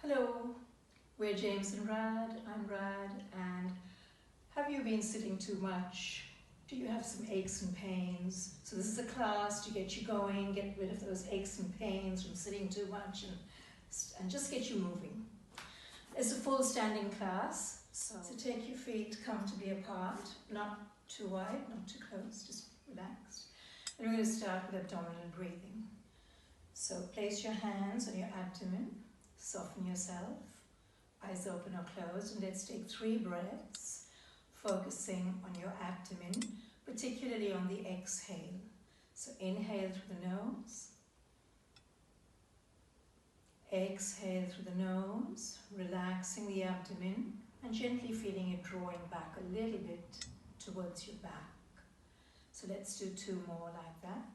Hello, we're James and Rad. I'm Rad, and have you been sitting too much? Do you have some aches and pains? So this is a class to get you going, get rid of those aches and pains from sitting too much and just get you moving. It's a full standing class, so take your feet comfortably apart, not too wide, not too close, just relaxed. And we're going to start with abdominal breathing. So place your hands on your abdomen, soften yourself, eyes open or closed, and let's take 3 breaths, focusing on your abdomen, particularly on the exhale. So inhale through the nose, exhale through the nose, relaxing the abdomen and gently feeling it drawing back a little bit towards your back. So let's do 2 more like that.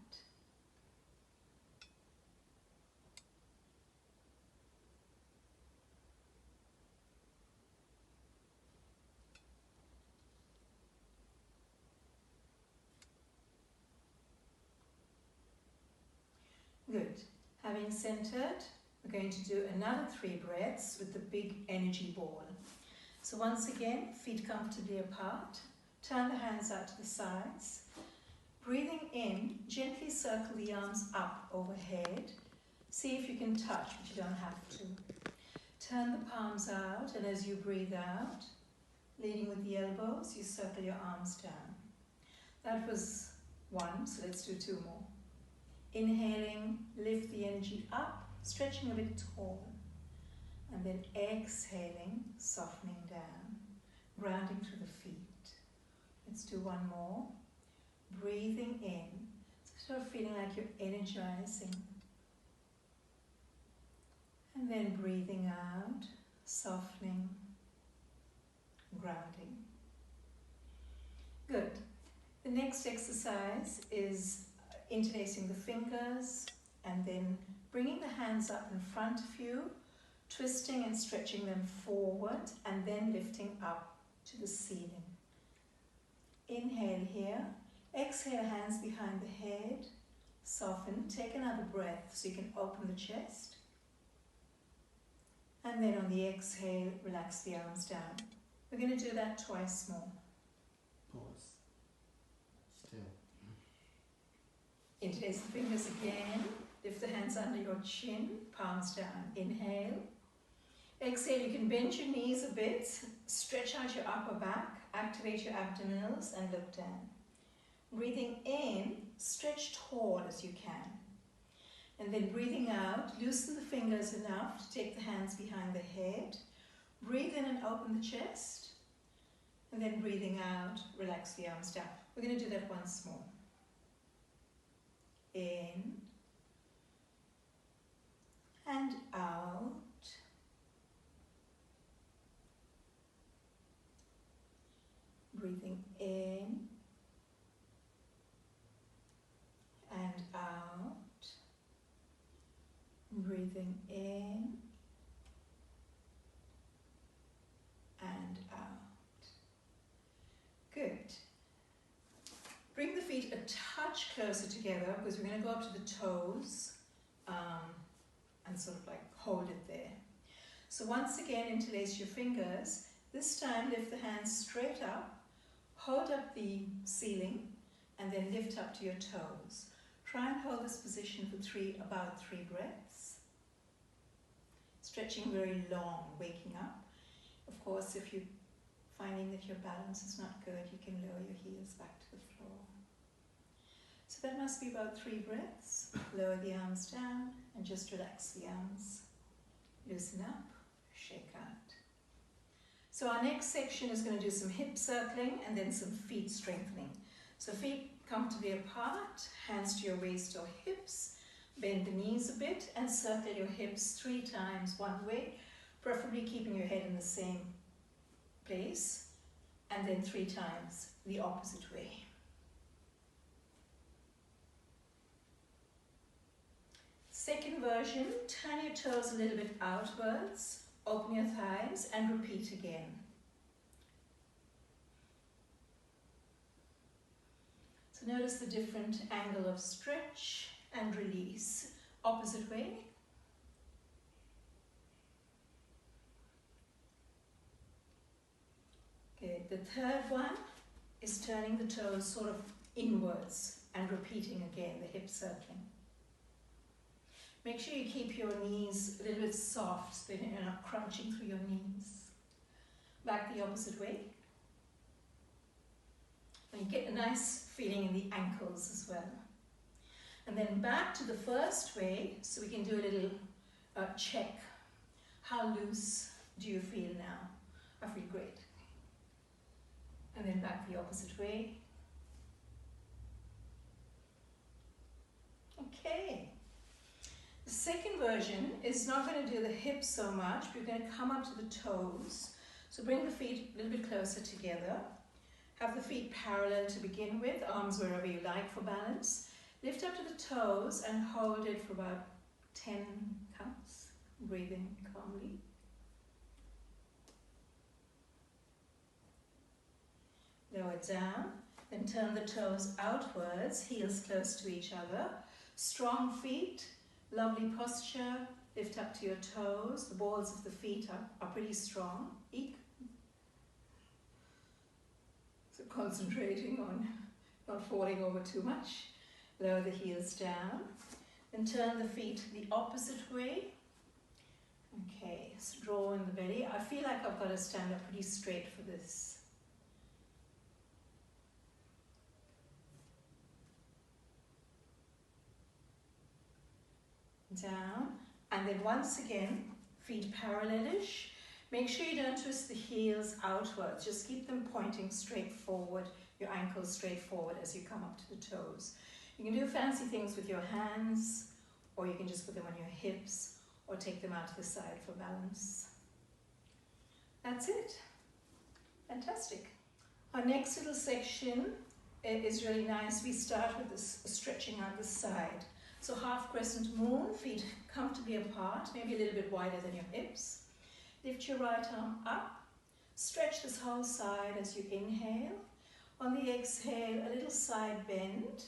Good. Having centered, we're going to do another 3 breaths with the big energy ball. So once again, feet comfortably apart, turn the hands out to the sides. Breathing in, gently circle the arms up overhead. See if you can touch, but you don't have to. Turn the palms out, and as you breathe out, leading with the elbows, you circle your arms down. That was 1, so let's do 2 more. Inhaling, lift the energy up, stretching a bit tall. And then exhaling, softening down, grounding through the feet. Let's do 1 more. Breathing in, sort of feeling like you're energizing. And then breathing out, softening, grounding. Good. The next exercise is interlacing the fingers and then bringing the hands up in front of you, twisting and stretching them forward and then lifting up to the ceiling. Inhale here, exhale, hands behind the head, soften, take another breath so you can open the chest. And then on the exhale, relax the arms down. We're going to do that 2 more. Pause. Still. Interlace the fingers again, lift the hands under your chin, palms down. Inhale. Exhale, you can bend your knees a bit, stretch out your upper back, activate your abdominals and look down. Breathing in, stretch tall as you can. And then breathing out, loosen the fingers enough to take the hands behind the head. Breathe in and open the chest. And then breathing out, relax the arms down. We're going to do that once more. In and out. Breathing in and out. Breathing in and out. Good. Bring the feet a touch closer together because we're going to go up to the toes and sort of like hold it there. So once again, interlace your fingers. This time, lift the hands straight up, hold up the ceiling, and then lift up to your toes. Try and hold this position for about 3 breaths. Stretching very long, waking up. Of course, if you're finding that your balance is not good, you can lower your heels back to the floor. So that must be about 3 breaths. Lower the arms down and just relax the arms. Loosen up, shake out. So our next section is going to do some hip circling and then some feet strengthening. So feet comfortably apart, hands to your waist or hips, bend the knees a bit and circle your hips 3 times one way, preferably keeping your head in the same place, and then 3 times the opposite way. Second version, turn your toes a little bit outwards, open your thighs and repeat again. So notice the different angle of stretch and release. Opposite way. Okay, the third one is turning the toes sort of inwards and repeating again the hip circling. Make sure you keep your knees a little bit soft so that you're not crunching through your knees. Back the opposite way. And you get a nice feeling in the ankles as well. And then back to the first way, so we can do a little check. How loose do you feel now? I feel great. And then back the opposite way. Okay. The second version is not going to do the hips so much, but you're going to come up to the toes. So bring the feet a little bit closer together. Have the feet parallel to begin with, arms wherever you like for balance. Lift up to the toes and hold it for about 10 counts, breathing calmly. Lower down, then turn the toes outwards, heels close to each other. Strong feet, lovely posture, lift up to your toes. The balls of the feet are pretty strong. So concentrating on not falling over too much. Lower the heels down. Then turn the feet the opposite way. Okay, so draw in the belly. I feel like I've got to stand up pretty straight for this. Down, and then once again, feet parallelish. Make sure you don't twist the heels outwards, just keep them pointing straight forward, your ankles straight forward as you come up to the toes. You can do fancy things with your hands, or you can just put them on your hips, or take them out to the side for balance. That's it. Fantastic. Our next little section is really nice. We start with this stretching out the side. So half crescent moon, feet comfortably apart, maybe a little bit wider than your hips. Lift your right arm up. Stretch this whole side as you inhale. On the exhale, a little side bend.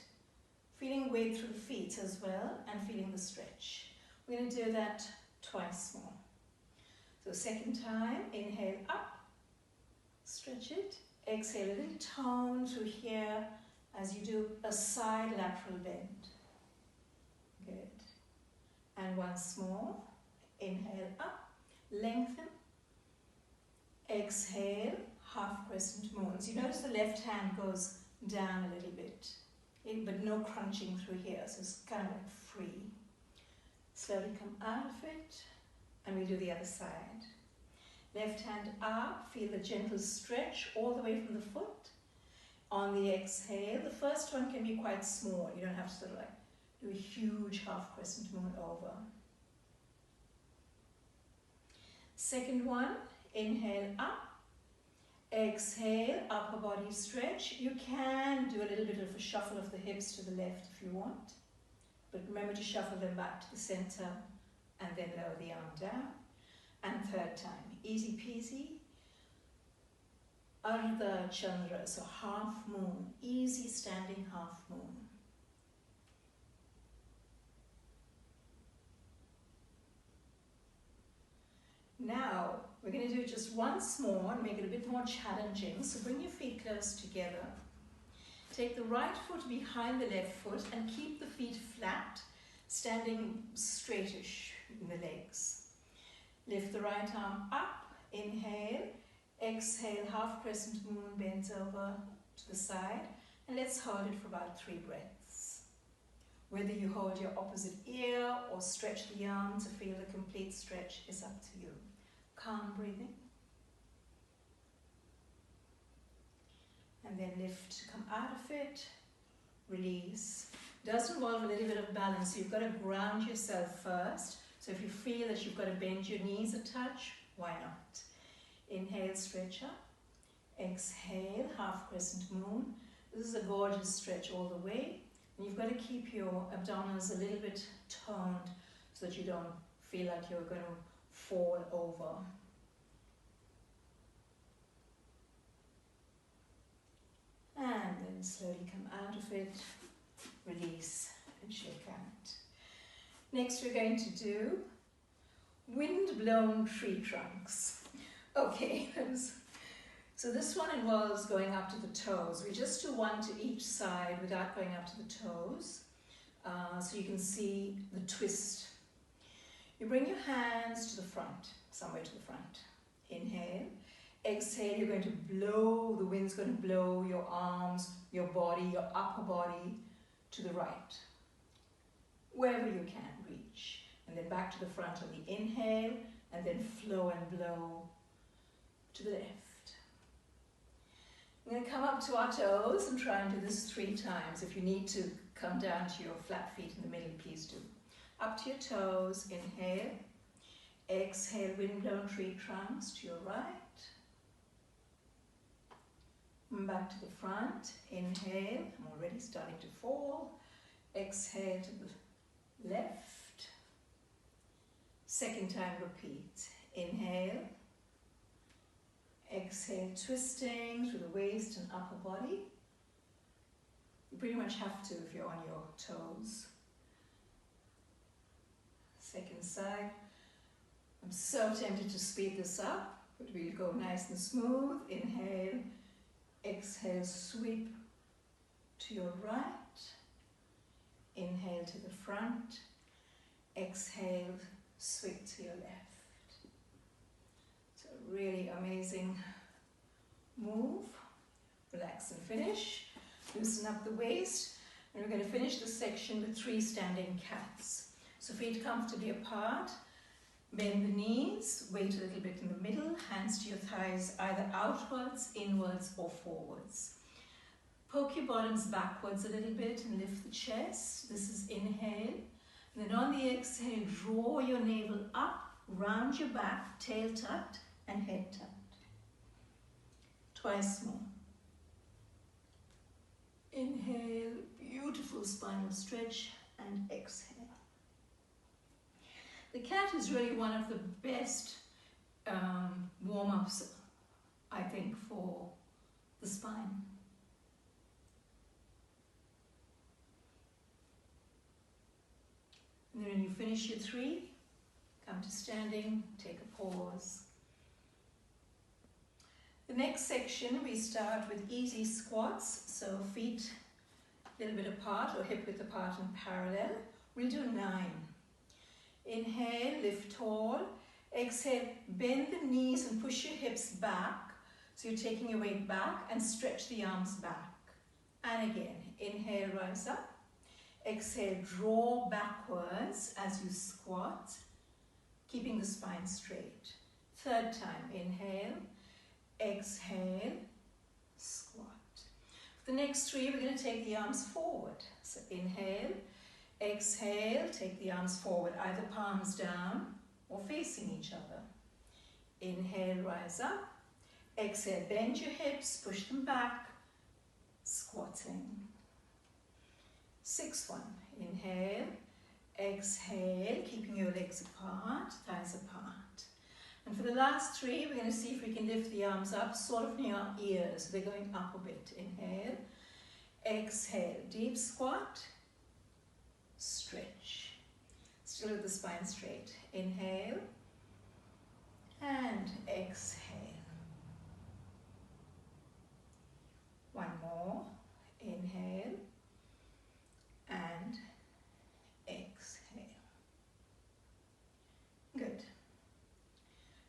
Feeling weight through the feet as well and feeling the stretch. We're going to do that twice more. So second time, inhale up. Stretch it. Exhale, a little tone through here as you do a side lateral bend. Good. And once more, inhale up, lengthen, exhale, half crescent moon. So you notice the left hand goes down a little bit, but no crunching through here, so it's kind of like free. Slowly come out of it, and we do the other side. Left hand up, feel the gentle stretch all the way from the foot. On the exhale, the first one can be quite small, you don't have to sort of like do a huge half crescent moon over. Second one, inhale up, exhale, upper body stretch. You can do a little bit of a shuffle of the hips to the left if you want, but remember to shuffle them back to the center and then lower the arm down. And third time, easy peasy, Ardha Chandra, so half moon, easy standing half moon. Now, we're going to do it just once more and make it a bit more challenging. So bring your feet close together. Take the right foot behind the left foot and keep the feet flat, standing straightish in the legs. Lift the right arm up, inhale, exhale, half crescent moon bends over to the side, and let's hold it for about 3 breaths. Whether you hold your opposite ear or stretch the arm to feel the complete stretch is up to you. Calm breathing. And then lift to come out of it, release. It does involve a little bit of balance, so you've got to ground yourself first. So if you feel that you've got to bend your knees a touch, why not? Inhale, stretch up. Exhale, half crescent moon. This is a gorgeous stretch all the way. And you've got to keep your abdominals a little bit toned so that you don't feel like you're going to fall over. And then slowly come out of it, release and shake out. Next we're going to do wind-blown tree trunks. Okay, So this one involves going up to the toes. We just do one to each side without going up to the toes. So you can see the twist. You bring your hands to the front, somewhere to the front. Inhale. Exhale, you're going to blow, the wind's going to blow your arms, your body, your upper body to the right. Wherever you can reach. And then back to the front on the inhale, and then flow and blow to the left. We're going to come up to our toes and try and do this 3 times. If you need to come down to your flat feet in the middle, please do. Up to your toes, inhale. Exhale, wind-blown tree trunks to your right. And back to the front, inhale. I'm already starting to fall. Exhale to the left. Second time, repeat. Inhale. Exhale, twisting through the waist and upper body. You pretty much have to if you're on your toes. Second side. I'm so tempted to speed this up, but we'll go nice and smooth. Inhale, exhale, sweep to your right. Inhale to the front. Exhale, sweep to your left. It's a really amazing move. Relax and finish. Loosen up the waist. And we're going to finish this section with 3 standing cats. So feet comfortably apart. Bend the knees, weight a little bit in the middle, hands to your thighs, either outwards, inwards or forwards. Poke your bottoms backwards a little bit and lift the chest. This is inhale. And then on the exhale, draw your navel up, round your back, tail tucked and head tucked. Twice more. Inhale, beautiful spinal stretch, and exhale. The cat is really one of the best warm-ups, I think, for the spine. And then when you finish your 3, come to standing, take a pause. The next section, we start with easy squats, so feet a little bit apart or hip width apart and parallel. We'll do 9. Inhale, lift tall. Exhale, bend the knees and push your hips back. So you're taking your weight back and stretch the arms back. And again, inhale, rise up. Exhale, draw backwards as you squat, keeping the spine straight. 3rd time, inhale, exhale, squat. For the next 3, we're going to take the arms forward. So inhale, exhale, take the arms forward, either palms down or facing each other. Inhale, rise up. Exhale, bend your hips, push them back, squatting. 6th one, inhale, exhale, keeping your legs apart, thighs apart. And for the last 3, we're going to see if we can lift the arms up, sort of near our ears. They're going up a bit. Inhale, exhale, deep squat, stretch. Still with the spine straight. Inhale and exhale. One more. Inhale and exhale. Good.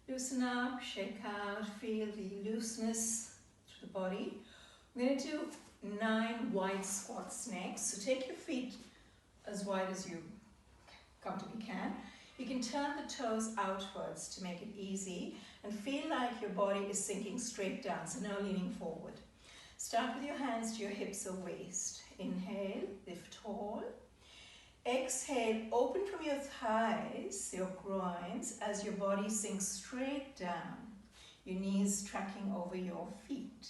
Loosen up, shake out, feel the looseness through the body. We're going to do 9 wide squats next. So take your feet as wide as you comfortably can. You can turn the toes outwards to make it easy and feel like your body is sinking straight down, so no leaning forward. Start with your hands to your hips or waist. Inhale, lift tall. Exhale, open from your thighs, your groins, as your body sinks straight down. Your knees tracking over your feet.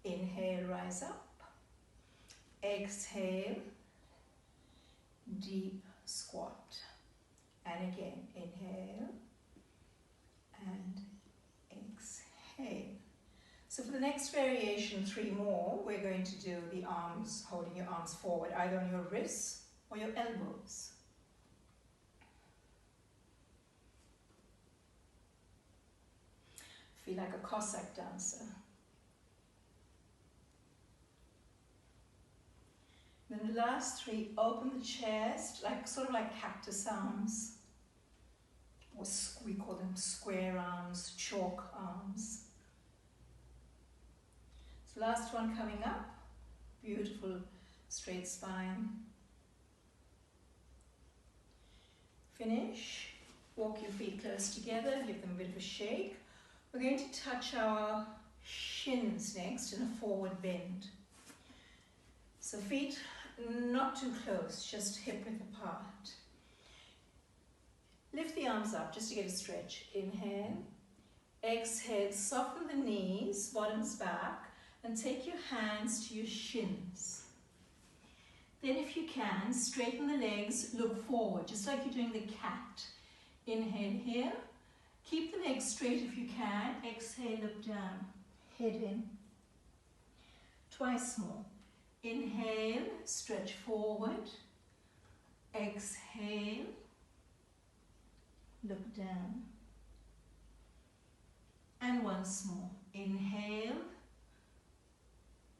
Inhale, rise up. Exhale, deep squat. And again, inhale and exhale. So for the next variation, 3 more, we're going to do the arms, holding your arms forward, either on your wrists or your elbows. Feel like a Cossack dancer. Then the last three, open the chest, sort of like cactus arms. Or we call them square arms, chalk arms. So last one coming up, beautiful straight spine. Finish, walk your feet close together, give them a bit of a shake. We're going to touch our shins next in a forward bend. So feet not too close, just hip width apart. Lift the arms up just to get a stretch. Inhale, exhale, soften the knees, bottoms back, and take your hands to your shins. Then if you can, straighten the legs, look forward, just like you're doing the cat. Inhale here, keep the legs straight if you can, exhale, look down, head in. Twice more. Inhale, stretch forward, exhale, look down. And once more. Inhale,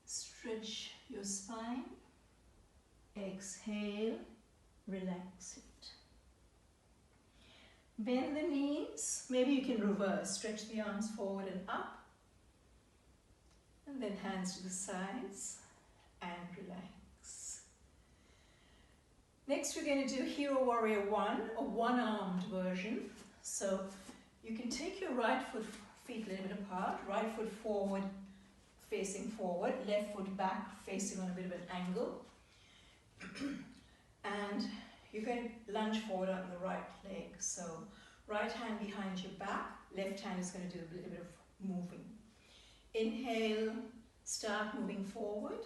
stretch your spine, exhale, relax it. Bend the knees, maybe you can reverse, stretch the arms forward and up, and then hands to the sides and relax. Next we're going to do Hero Warrior 1, a one-armed version. So you can take your right feet a little bit apart, right foot forward, facing forward, left foot back, facing on a bit of an angle. And you're going to lunge forward on the right leg. So right hand behind your back, left hand is going to do a little bit of moving. Inhale, start moving forward.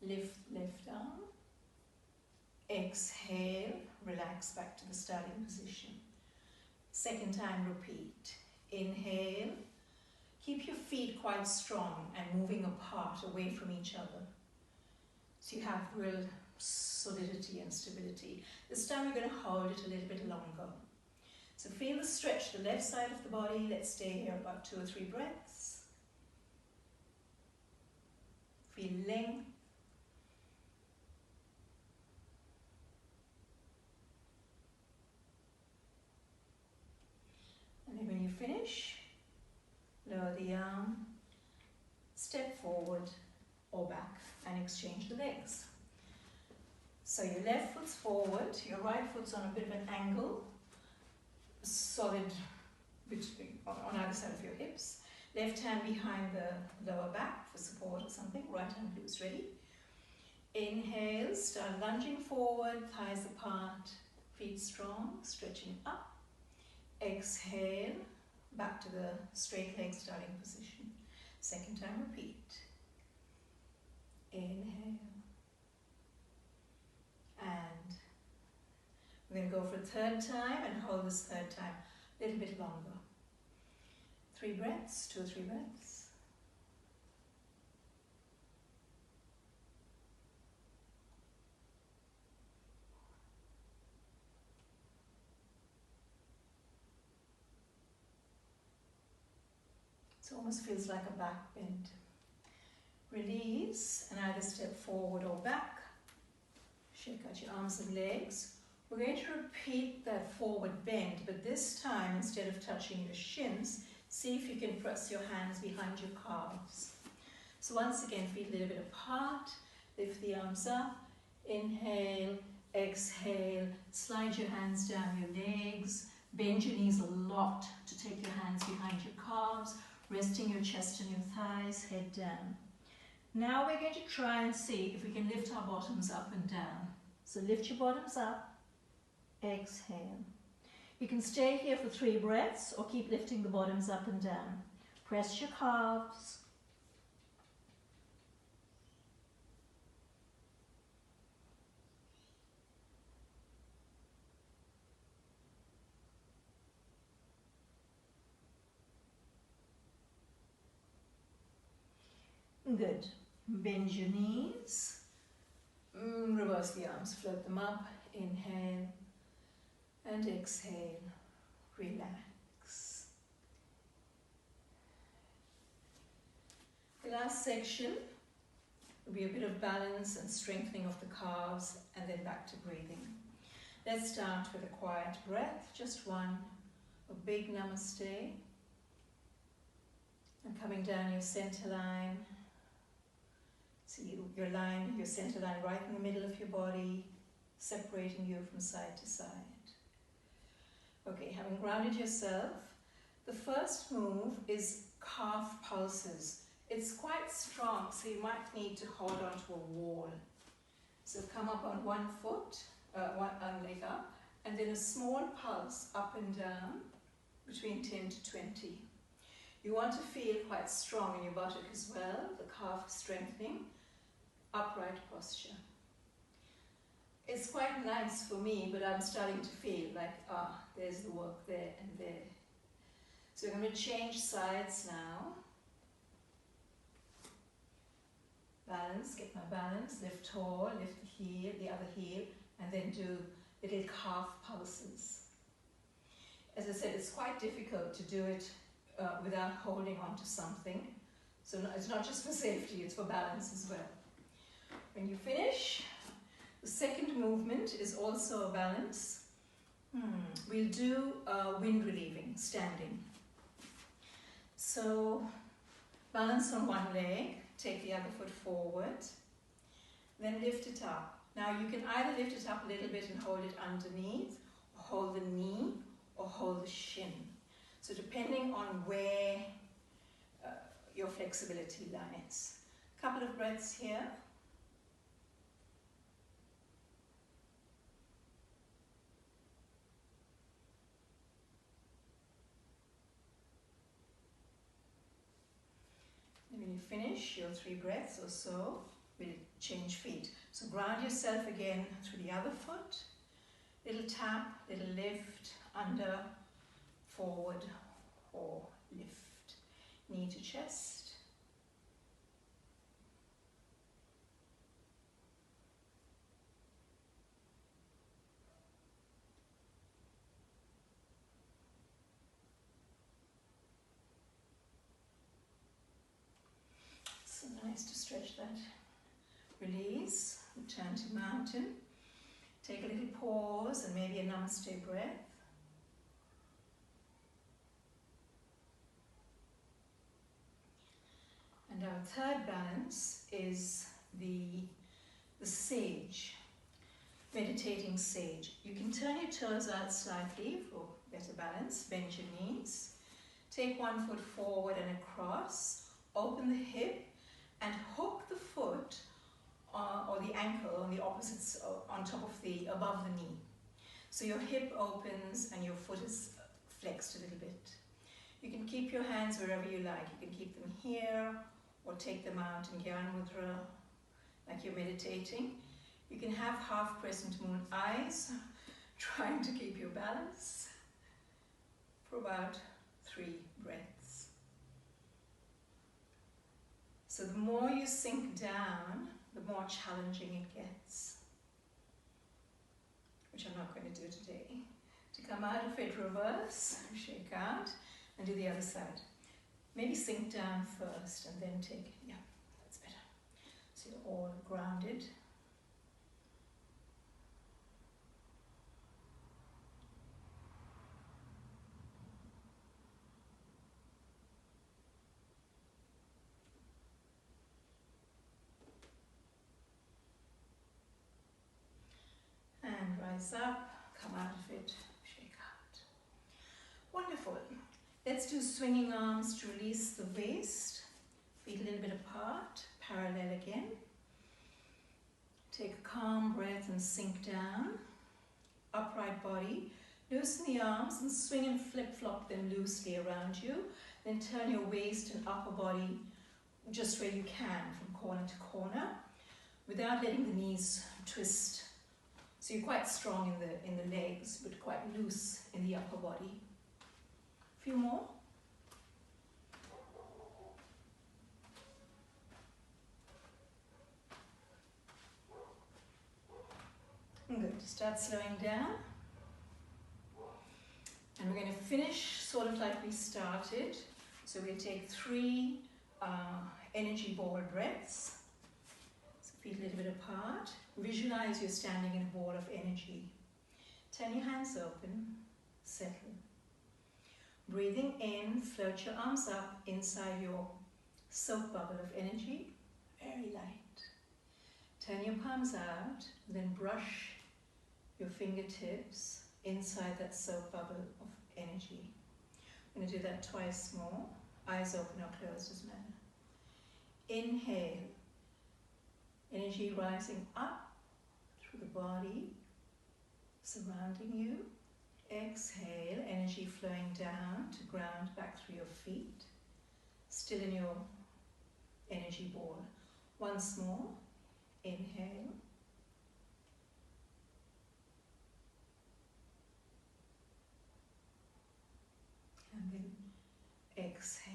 Lift left arm. Exhale, relax back to the starting position. Second time, repeat. Inhale, keep your feet quite strong and moving apart, away from each other. So you have real solidity and stability. This time we're going to hold it a little bit longer. So feel the stretch, the left side of the body. Let's stay here about 2 or 3 breaths. Feel length. And then when you finish, lower the arm, step forward or back and exchange the legs. So your left foot's forward, your right foot's on a bit of an angle, solid on either side of your hips. Left hand behind the lower back for support or something, right hand glutes ready. Inhale, start lunging forward, thighs apart, feet strong, stretching up. Exhale, back to the straight leg starting position. Second time, repeat. Inhale. And we're going to go for a third time and hold this third time a little bit longer. 3 breaths, 2 or 3 breaths. It almost feels like a back bend. Release and either step forward or back. Shake out your arms and legs. We're going to repeat that forward bend, but this time instead of touching your shins, see if you can press your hands behind your calves. So once again, feet a little bit apart, lift the arms up, inhale, exhale, slide your hands down your legs, bend your knees a lot to take your hands behind your calves, resting your chest and your thighs, head down. Now we're going to try and see if we can lift our bottoms up and down. So lift your bottoms up, exhale. You can stay here for 3 breaths or keep lifting the bottoms up and down. Press your calves. Good. Bend your knees. Reverse the arms, float them up. Inhale and exhale. Relax. The last section, There'll be a bit of balance and strengthening of the calves, and then back to breathing. Let's start with a quiet breath, just one, a big namaste. And coming down your center line. See your line, your center line right in the middle of your body, separating you from side to side. Okay, having grounded yourself, the first move is calf pulses. It's quite strong, so you might need to hold onto a wall. So come up on one foot, one leg up, and then a small pulse up and down between 10 to 20. You want to feel quite strong in your buttock as well, the calf strengthening, upright posture. It's quite nice for me, but I'm starting to feel like, there's the work there and there. So I'm going to change sides now. Balance, get my balance, lift tall, lift the heel, the other heel, and then do little calf pulses. As I said, it's quite difficult to do it without holding on to something. So it's not just for safety, it's for balance as well. When you finish, the second movement is also a balance. We'll do wind relieving, standing. So balance on one leg, take the other foot forward, then lift it up. Now you can either lift it up a little bit and hold it underneath, or hold the knee, or hold the shin. So depending on where your flexibility lies. A couple of breaths here. And when you finish your 3 breaths or so, we'll change feet. So ground yourself again through the other foot. Little tap, little lift, under, forward, or lift. Knee to chest. So nice to stretch that. Release, return to mountain. Take a little pause and maybe a namaste breath. And our third balance is the sage, meditating sage. You can turn your toes out slightly for better balance, bend your knees. Take one foot forward and across, open the hip and hook the foot or the ankle on the opposites on top of above the knee. So your hip opens and your foot is flexed a little bit. You can keep your hands wherever you like. You can keep them here or take them out in Gyan Mudra, like you're meditating. You can have half crescent moon eyes, trying to keep your balance for about 3 breaths. So the more you sink down, the more challenging it gets, which I'm not going to do today. To come out of it, reverse, shake out, and do the other side. Maybe sink down first and then take, yeah, that's better. So you're all grounded. And rise up, come out of it, shake out. Wonderful. Let's do swinging arms to release the waist. Feet a little bit apart, parallel again. Take a calm breath and sink down. Upright body. Loosen the arms and swing and flip-flop them loosely around you. Then turn your waist and upper body just where you can, from corner to corner, without letting the knees twist. So you're quite strong in the legs, but quite loose in the upper body. A few more. Good. Start slowing down. And we're going to finish sort of like we started. So we'll take 3 energy ball breaths. Feet a little bit apart. Visualize you're standing in a ball of energy. Turn your hands open, settle. Breathing in, float your arms up inside your soap bubble of energy, very light. Turn your palms out, then brush your fingertips inside that soap bubble of energy. I'm going to do that twice more. Eyes open or closed doesn't matter. Inhale, energy rising up through the body, surrounding you. Exhale, energy flowing down to ground back through your feet. Still in your energy ball. Once more, inhale. And then exhale.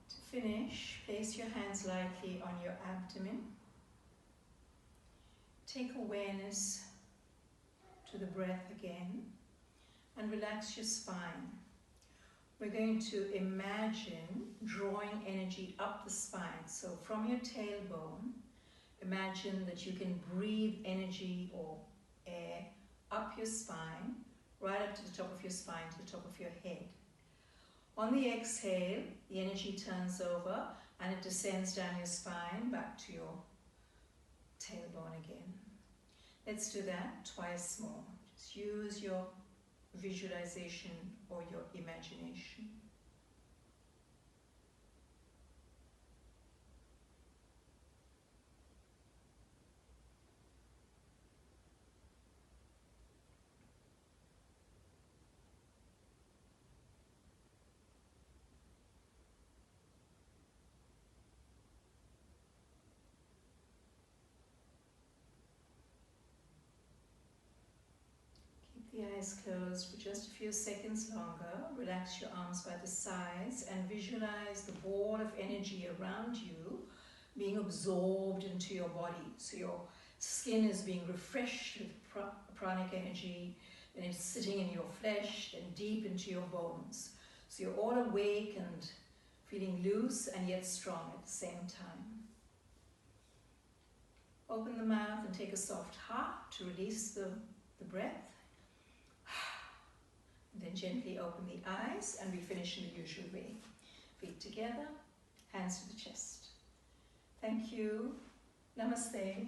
To finish, place your hands lightly on your abdomen. Take awareness to the breath again and relax your spine. We're going to imagine drawing energy up the spine. So from your tailbone, imagine that you can breathe energy or air up your spine, right up to the top of your spine, to the top of your head. On the exhale, the energy turns over and it descends down your spine back to your tailbone again. Let's do that twice more. Just use your visualization or your imagination. The eyes closed for just a few seconds longer. Relax your arms by the sides and visualize the ball of energy around you being absorbed into your body. So your skin is being refreshed with pranic energy, and it's sitting in your flesh and deep into your bones. So you're all awake and feeling loose and yet strong at the same time. Open the mouth and take a soft ha to release the breath. Then gently open the eyes and we finish in the usual way. Feet together, hands to the chest. Thank you. Namaste.